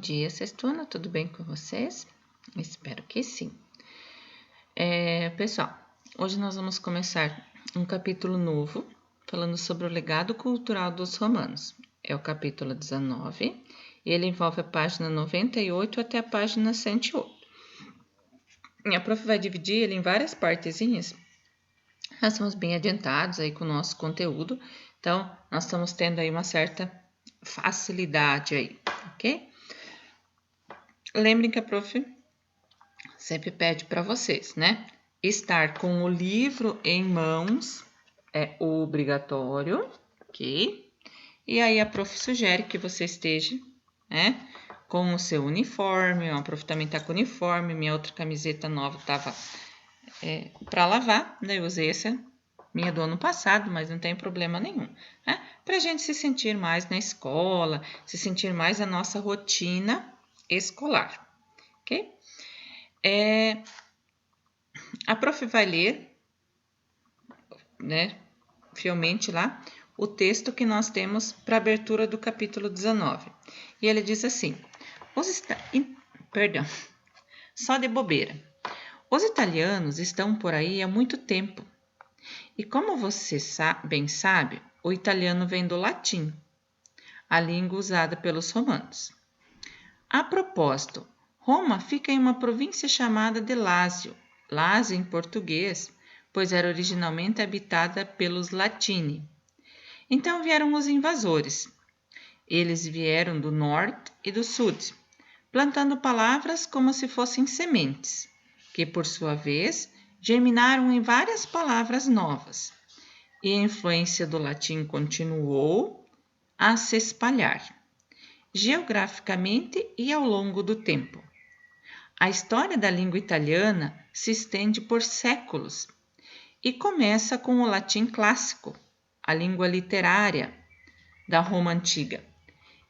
dia, sextona, tudo bem com vocês? Espero que sim. Pessoal, hoje nós vamos começar um capítulo novo, falando sobre o legado cultural dos romanos. É o capítulo 19, e ele envolve a página 98 até a página 108. A prof vai dividir ele em várias partezinhas. Nós estamos bem adiantados aí com o nosso conteúdo, então nós estamos tendo aí uma certa facilidade aí, ok? Lembrem que a prof sempre pede para vocês, né? Estar com o livro em mãos é obrigatório, ok? E aí a prof sugere que você esteja, né? Com o seu uniforme, a prof também tá com uniforme, minha outra camiseta nova tava para lavar, né? Eu usei essa minha do ano passado, mas não tem problema nenhum, né? Para a gente se sentir mais na escola, se sentir mais a nossa rotina escolar, ok? A prof vai ler, né, fielmente lá, o texto que nós temos para a abertura do capítulo 19. E ele diz assim, só de bobeira. Os italianos estão por aí há muito tempo. E como você bem sabe, o italiano vem do latim, a língua usada pelos romanos. A propósito, Roma fica em uma província chamada de Lácio, Lácio em português, pois era originalmente habitada pelos Latini. Então vieram os invasores. Eles vieram do norte e do sul, plantando palavras como se fossem sementes, que por sua vez germinaram em várias palavras novas, e a influência do latim continuou a se espalhar, geograficamente e ao longo do tempo. A história da língua italiana se estende por séculos e começa com o latim clássico, a língua literária da Roma antiga,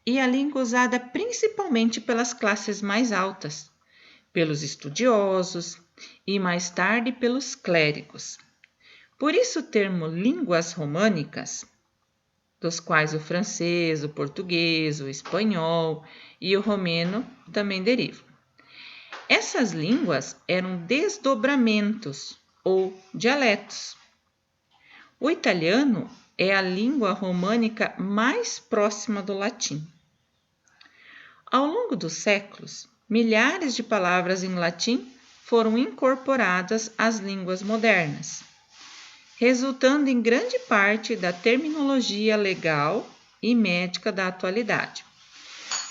e a língua usada principalmente pelas classes mais altas, pelos estudiosos e mais tarde pelos clérigos. Por isso o termo línguas românicas, dos quais o francês, o português, o espanhol e o romeno também derivam. Essas línguas eram desdobramentos ou dialetos. O italiano é a língua românica mais próxima do latim. Ao longo dos séculos, milhares de palavras em latim foram incorporadas às línguas modernas, resultando em grande parte da terminologia legal e médica da atualidade.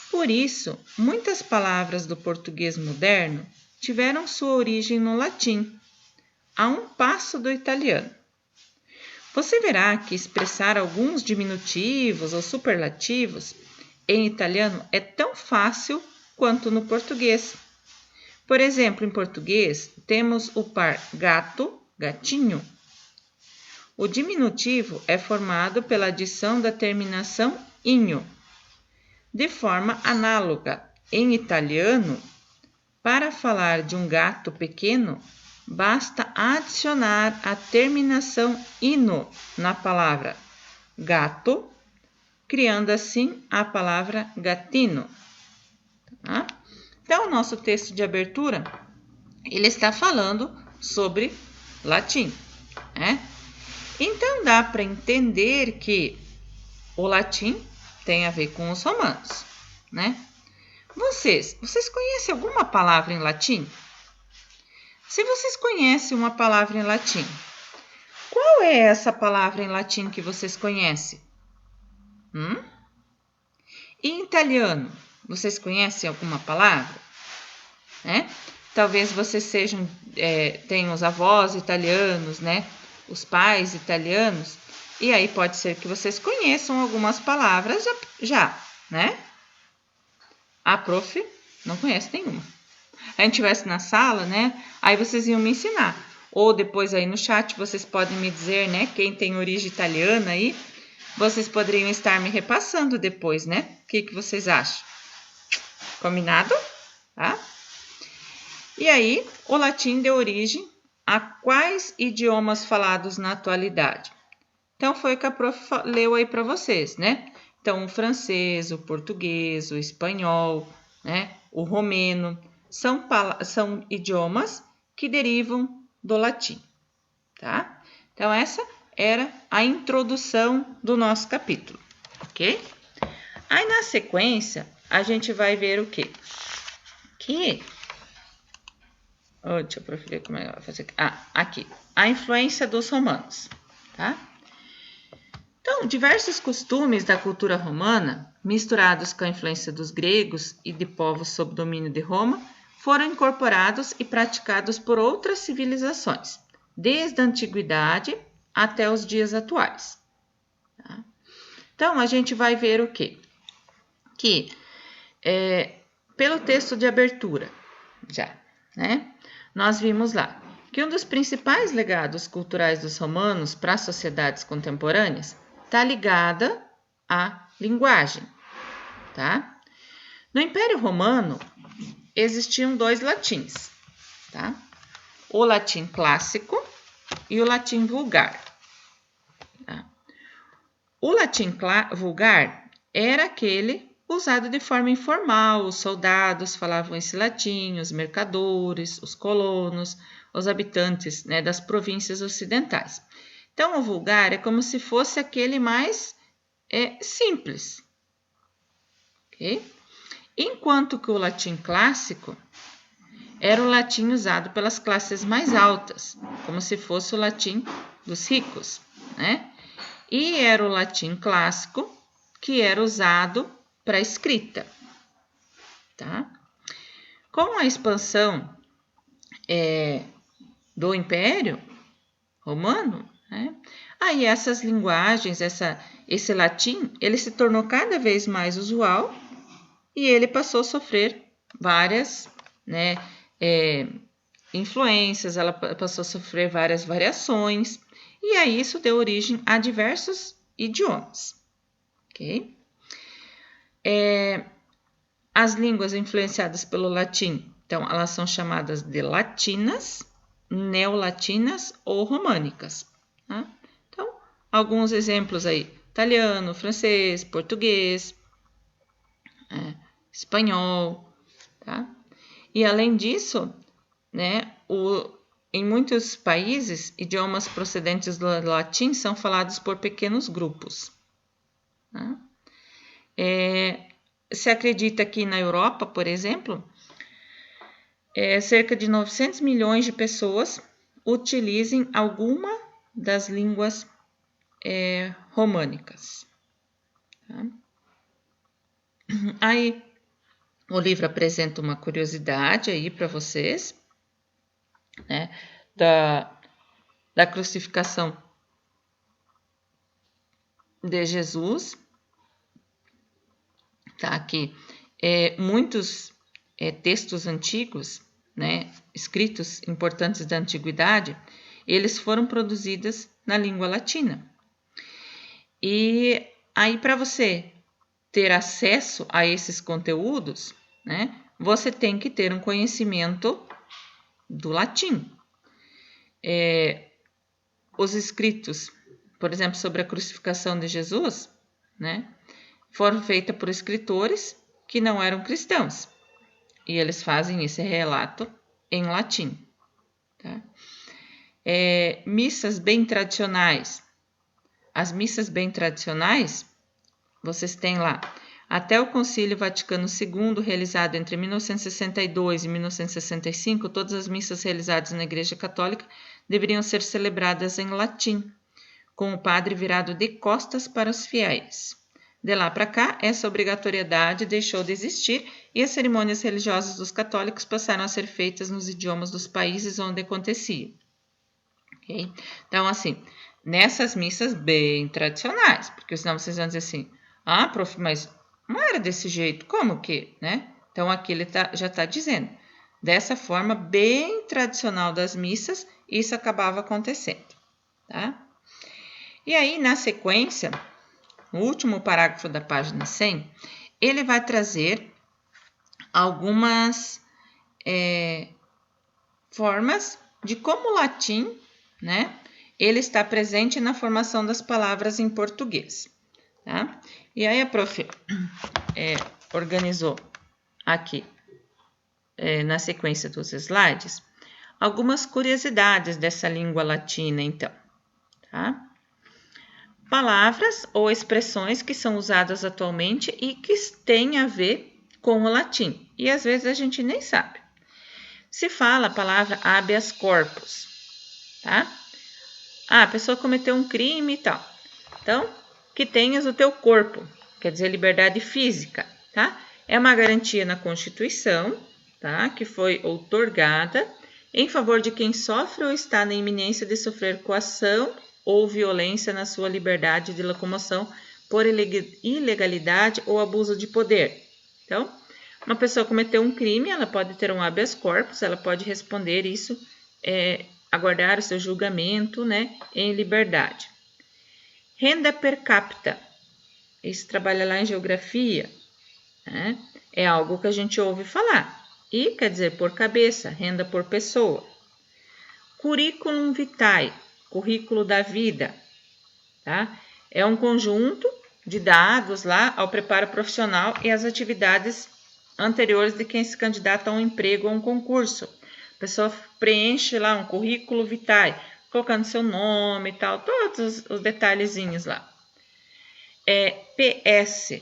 Por isso, muitas palavras do português moderno tiveram sua origem no latim, a um passo do italiano. Você verá que expressar alguns diminutivos ou superlativos em italiano é tão fácil quanto no português. Por exemplo, em português, temos o par gato, gatinho. O diminutivo é formado pela adição da terminação inho. De forma análoga, em italiano, para falar de um gato pequeno, basta adicionar a terminação ino na palavra gato, criando assim a palavra gatino. Tá? Então, o nosso texto de abertura, ele está falando sobre latim, né? Então, dá para entender que o latim tem a ver com os romanos, né? Vocês conhecem alguma palavra em latim? Se vocês conhecem uma palavra em latim, qual é essa palavra em latim que vocês conhecem? E em italiano, vocês conhecem alguma palavra? Né? Talvez vocês tenham os avós italianos, né? Os pais italianos, e aí pode ser que vocês conheçam algumas palavras já, né? A prof não conhece nenhuma. A gente estivesse na sala, né? Aí vocês iam me ensinar. Ou depois aí no chat vocês podem me dizer, né? Quem tem origem italiana aí, vocês poderiam estar me repassando depois, né? O que vocês acham? Combinado? Tá? E aí, o latim deu origem a quais idiomas falados na atualidade? Então, foi o que a prof leu aí para vocês, né? Então, o francês, o português, o espanhol, né? O romeno, são idiomas que derivam do latim, tá? Então, essa era a introdução do nosso capítulo, ok? Aí, na sequência, a gente vai ver o quê? Deixa eu ver como é que vai fazer aqui. Aqui. A influência dos romanos, tá? Então, diversos costumes da cultura romana, misturados com a influência dos gregos e de povos sob domínio de Roma, foram incorporados e praticados por outras civilizações, desde a antiguidade até os dias atuais. Tá? Então, a gente vai ver o quê? Pelo texto de abertura, né? Nós vimos lá que um dos principais legados culturais dos romanos para as sociedades contemporâneas está ligada à linguagem, tá? No Império Romano existiam 2 latins, tá? O latim clássico e o latim vulgar. Tá? O latim vulgar era aquele usado de forma informal. Os soldados falavam esse latim, os mercadores, os colonos, os habitantes, né, das províncias ocidentais. Então, o vulgar é como se fosse aquele mais simples, ok? Enquanto que o latim clássico era o latim usado pelas classes mais altas, como se fosse o latim dos ricos, né? E era o latim clássico que era usado para escrita, tá? Com a expansão do Império Romano, né? Aí essas linguagens, esse latim, ele se tornou cada vez mais usual e ele passou a sofrer várias, né, influências, ela passou a sofrer várias variações e aí isso deu origem a diversos idiomas, ok? As línguas influenciadas pelo latim, então, elas são chamadas de latinas, neolatinas ou românicas. Tá? Então, alguns exemplos aí: italiano, francês, português, espanhol. Tá? E além disso, né, em muitos países, idiomas procedentes do latim são falados por pequenos grupos. Tá? Se acredita que na Europa, por exemplo, cerca de 900 milhões de pessoas utilizem alguma das línguas românicas. Tá? Aí, o livro apresenta uma curiosidade aí para vocês, né, da crucificação de Jesus. Tá aqui. Muitos textos antigos, né, escritos importantes da antiguidade, eles foram produzidos na língua latina. E aí, para você ter acesso a esses conteúdos, né, você tem que ter um conhecimento do latim. Os escritos, por exemplo, sobre a crucificação de Jesus, né, foram feitas por escritores que não eram cristãos. E eles fazem esse relato em latim. Tá? Missas bem tradicionais. As missas bem tradicionais, vocês têm lá. Até o Concílio Vaticano II, realizado entre 1962 e 1965, todas as missas realizadas na Igreja Católica deveriam ser celebradas em latim, com o padre virado de costas para os fiéis. De lá para cá, essa obrigatoriedade deixou de existir e as cerimônias religiosas dos católicos passaram a ser feitas nos idiomas dos países onde acontecia. Okay? Então, assim, nessas missas bem tradicionais, porque senão vocês vão dizer assim, prof, mas não era desse jeito, como que, né? Então, aqui ele já está dizendo, dessa forma bem tradicional das missas, isso acabava acontecendo, tá? E aí, na sequência, no último parágrafo da página 100, ele vai trazer algumas formas de como o latim, né, ele está presente na formação das palavras em português. Tá? E aí a prof organizou aqui, na sequência dos slides, algumas curiosidades dessa língua latina, então, tá? Palavras ou expressões que são usadas atualmente e que têm a ver com o latim, e às vezes a gente nem sabe. Se fala a palavra habeas corpus, tá? A pessoa cometeu um crime e tal. Então, que tenhas o teu corpo, quer dizer, liberdade física, tá? É uma garantia na Constituição, tá? Que foi outorgada em favor de quem sofre ou está na iminência de sofrer coação ou violência na sua liberdade de locomoção por ilegalidade ou abuso de poder. Então, uma pessoa cometeu um crime, ela pode ter um habeas corpus, ela pode responder isso, aguardar o seu julgamento, né, em liberdade. Renda per capita, isso trabalha lá em geografia, né, é algo que a gente ouve falar, e quer dizer por cabeça, renda por pessoa. Curriculum vitae, currículo da vida, tá? É um conjunto de dados lá ao preparo profissional e as atividades anteriores de quem se candidata a um emprego ou um concurso. A pessoa preenche lá um currículo vitae, colocando seu nome e tal, todos os detalhezinhos lá. PS,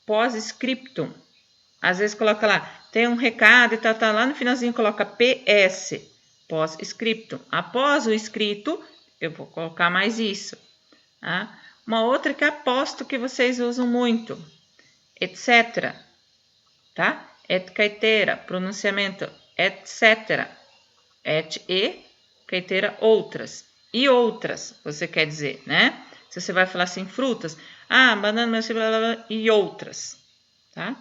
pós-scriptum, às vezes coloca lá, tem um recado e tal, lá no finalzinho coloca PS, pós-scriptum. Após o escrito, eu vou colocar mais isso. Tá? Uma outra que aposto que vocês usam muito, etc. Tá? Et caetera, pronunciamento, etc. Et e, caetera, outras. E outras, você quer dizer, né? Se você vai falar assim, frutas, banana, blá, blá, blá, e outras, tá?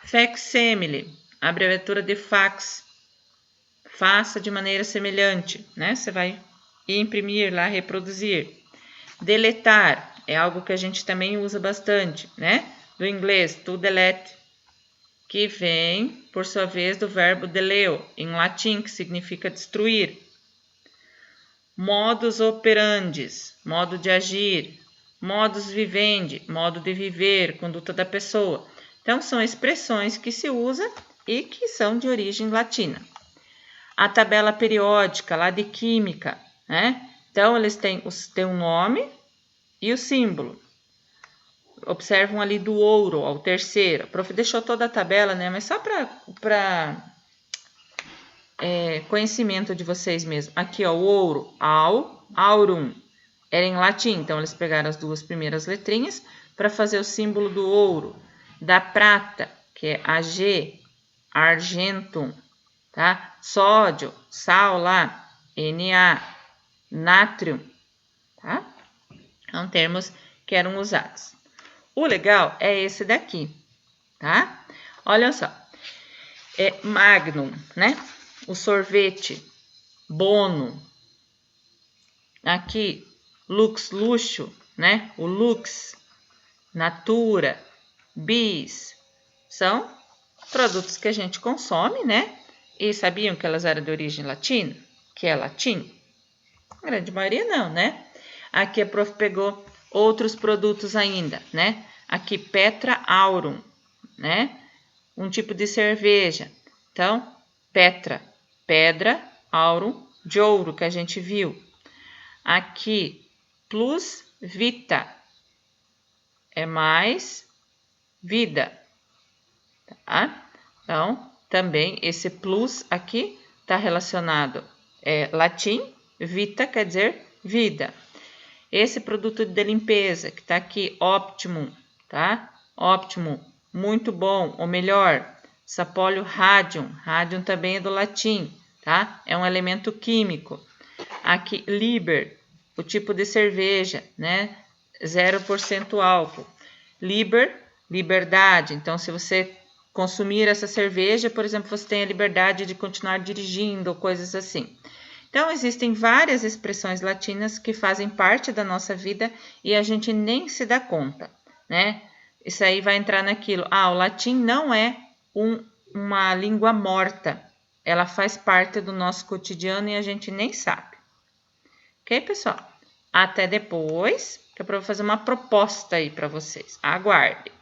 Facsimile, abreviatura de fax, faça de maneira semelhante, né? Você vai imprimir lá, reproduzir. Deletar é algo que a gente também usa bastante, né? Do inglês, to delete, que vem, por sua vez, do verbo deleo, em latim, que significa destruir. Modus operandis, modo de agir. Modus vivendi, modo de viver, conduta da pessoa. Então, são expressões que se usa e que são de origem latina. A tabela periódica, lá de química, né? Então, eles têm um nome e o símbolo. Observam ali do ouro ao terceiro. O prof deixou toda a tabela, né? Mas só para conhecimento de vocês mesmo. Aqui, ó, o ouro, aurum, era em latim. Então, eles pegaram as duas primeiras letrinhas para fazer o símbolo do ouro. Da prata, que é Ag, argentum, tá? Sódio, sal lá, Na, nátrium, tá? São termos que eram usados. O legal é esse daqui, tá? Olha só. Magnum, né? O sorvete. Bono. Aqui, lux, luxo, né? O lux. Natura. Bis. São produtos que a gente consome, né? E sabiam que elas eram de origem latina? Que é latim? A grande maioria não, né? Aqui a prof pegou outros produtos ainda, né? Aqui, Petra aurum, né? Um tipo de cerveja. Então, Petra, pedra, aurum, de ouro, que a gente viu. Aqui, plus vita, é mais vida, tá? Então, também esse plus aqui está relacionado, latim, vita quer dizer vida. Esse produto de limpeza que está aqui, Optimum, tá? Optimum, muito bom, ou melhor, sapólio radium. Radium também é do latim, tá? É um elemento químico. Aqui, Liber, o tipo de cerveja, né? 0% álcool. Liber, liberdade. Então, se você consumir essa cerveja, por exemplo, você tem a liberdade de continuar dirigindo, ou coisas assim. Então, existem várias expressões latinas que fazem parte da nossa vida e a gente nem se dá conta, né? Isso aí vai entrar naquilo. O latim não é uma língua morta. Ela faz parte do nosso cotidiano e a gente nem sabe. Ok, pessoal? Até depois, que eu vou fazer uma proposta aí para vocês. Aguarde.